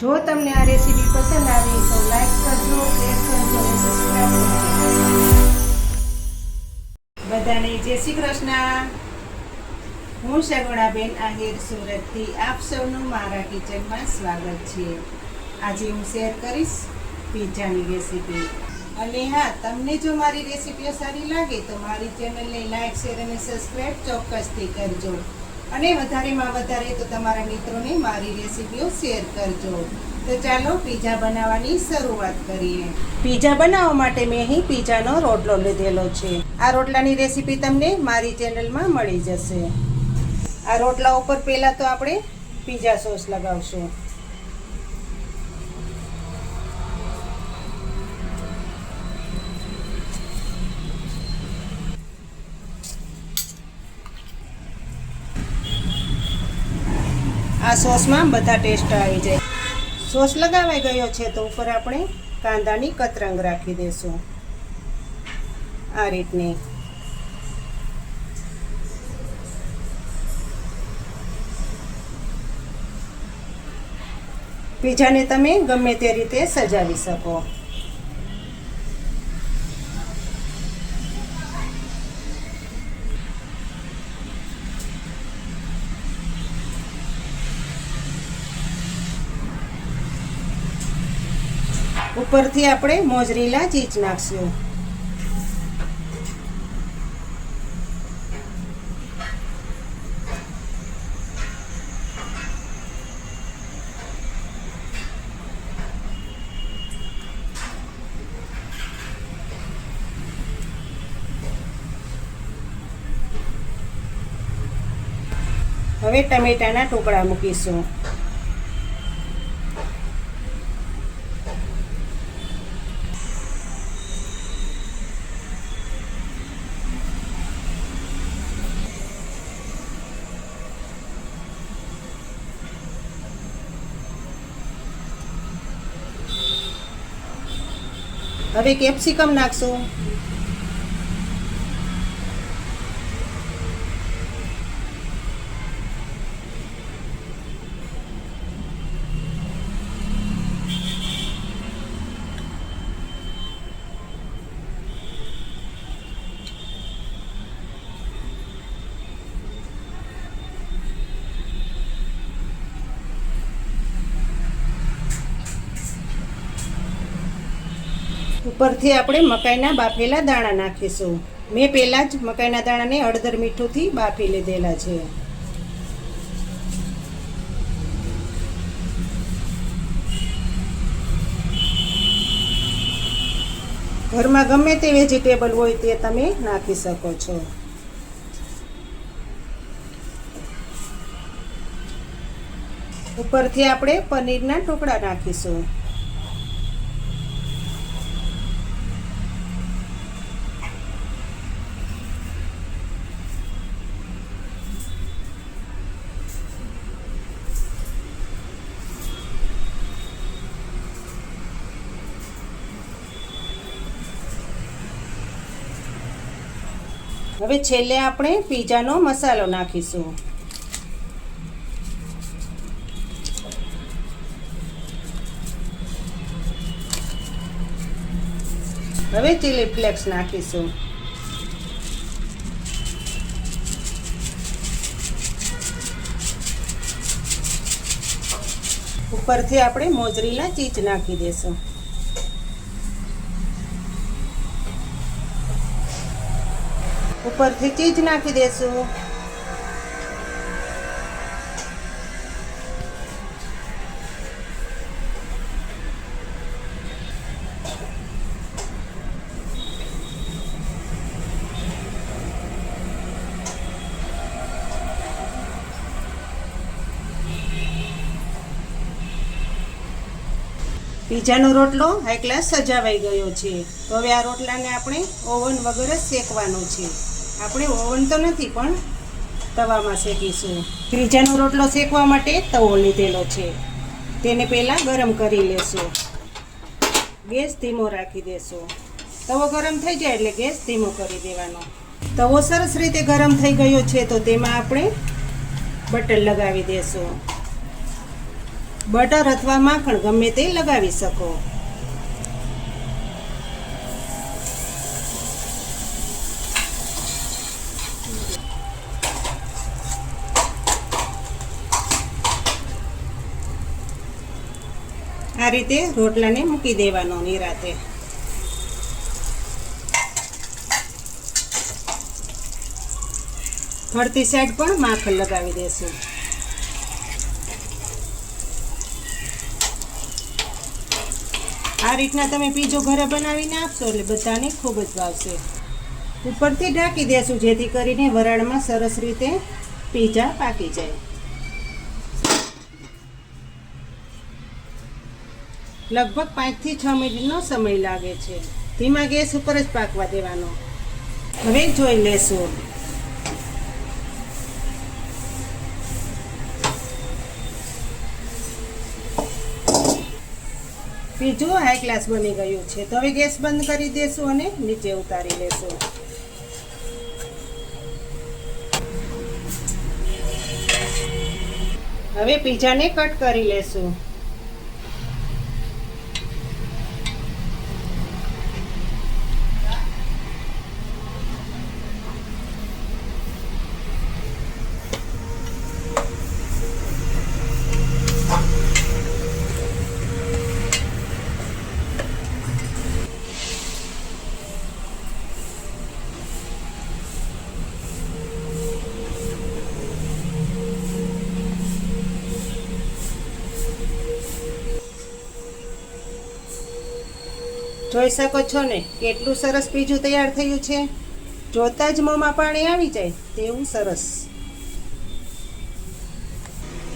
જો તમને આ રેસીપી પસંદ આવી તો લાઈક કરજો, શેર કરજો અને સબસ્ક્રાઇબ કરજો. બધાને જય શ્રી કૃષ્ણ. હું સગુણાબેન આહિર સુરતથી આપ સૌનું મારા કિચનમાં સ્વાગત છે. આજે હું શેર કરીશ પિઝાની રેસીપી. અને હા, તમને જો મારી રેસીપીઓ સારી લાગે તો મારી ચેનલને લાઈક, શેર અને સબસ્ક્રાઇબ ચોક્કસથી કરજો. અને વધારેમાં વધારે તો તમારા મિત્રોને મારી રેસીપીઓ શેર કરજો. તો ચાલો પિઝા બનાવવાની શરૂઆત કરીએ. પિઝા બનાવવા માટે મેં અહીં પિઝાનો રોટલો લીધેલો છે. આ રોટલાની રેસીપી તમને મારી ચેનલમાં મળી જશે. આ રોટલા ઉપર પહેલાં તો આપણે પિઝા સોસ લગાવશું. આ સોસમાં બધા ટેસ્ટ આવી જાય. સોસ લગાવાઈ ગયો છે તો ઉપર આપણે કાંદાની કતરંગ રાખી દઈશું આ રીતની. પિઝાને તમે ગમે તે રીતે સજાવી શકો. ઉપરથી આપણે મોઝરેલા ચીઝ નાખશું. હવે ટમેટાના ટુકડા મૂકીશું. હવે કેપ્સિકમ નાખશું. ઉપરથી આપણે મકાઈના બાફેલા દાણા નાખીશું. મેં પહેલાં જ મકાઈના દાણાને હળદર મીઠુંથી બાફી લીધેલા છે. ઘરમાં ગમે તે વેજીટેબલ હોય તે તમે નાખી શકો છો. ઉપરથી આપણે પનીરના ટુકડા નાખીશું. હવે છેલ્લે આપણે પિઝાનો મસાલો નાખીશું. હવે ચીલી ફ્લેક્સ નાખીશું. ઉપરથી આપણે મોઝરેલા ચીઝ નાખી દઈશું. ઉપરથી ચીઝ નાખી દેશું. પિઝાનો રોટલો હાઈ ક્લાસ સજાવાઈ ગયો છે. તો હવે આ રોટલાને આપણે ઓવન વગર જ શેકવાનો છે. આપણે ઓવન તો નથી પણ તવામાં શેકીશું. પિઝાનો રોટલો શેકવા માટે તવો લીધેલો છે. તેને પહેલાં ગરમ કરી લેશું. ગેસ ધીમો રાખી દેશું. તવો ગરમ થઈ જાય એટલે ગેસ ધીમો કરી દેવાનો. તવો સરસ રીતે ગરમ થઈ ગયો છે તો તેમાં આપણે બટર લગાવી દેશું. બટર અથવા માખણ ગમે તે લગાવી શકો. આ રીતે રોટલાને મૂકી દેવાનો નિરાતે. ફરતી સાઈડ પણ માખણ લગાવી દેશું. આ રીતના તમે પીઝો ઘરે બનાવીને આપશો એટલે બધાને ખૂબ જ ભાવશે. ઉપરથી ઢાંકી દેશું જેથી કરીને વરાળમાં સરસ રીતે પીઝા પાકી જાય. લગભગ 5 થી 6 મિનિટનો સમય લાગે છે. ધીમા ગેસ ઉપર જ પાકવા દેવાનો. હવે જોઈ લેશું. પીઝું હાઈ ક્લાસ બની ગયું છે. તો હવે ગેસ બંધ કરી દેશું અને નીચે ઉતારી લેશું. હવે પીઝાને કટ કરી લેશું. જોઈ શકો છો ને કેટલું સરસ પીઝું તૈયાર થયું છે. જોતાં જ મોંમાં પાણી આવી જાય તેવું સરસ.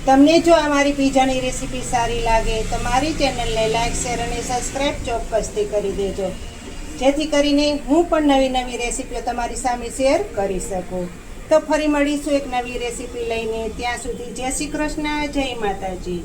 તમને જો આ મારી પીઝાની રેસીપી સારી લાગે તો મારી ચેનલને લાઈક, શેર અને સબસ્ક્રાઈબ ચોક્કસથી કરી દેજો, જેથી કરીને હું પણ નવી નવી રેસીપીઓ તમારી સામે શેર કરી શકું. તો ફરી મળીશું એક નવી રેસીપી લઈને. ત્યાં સુધી જય શ્રી કૃષ્ણ, જય માતાજી.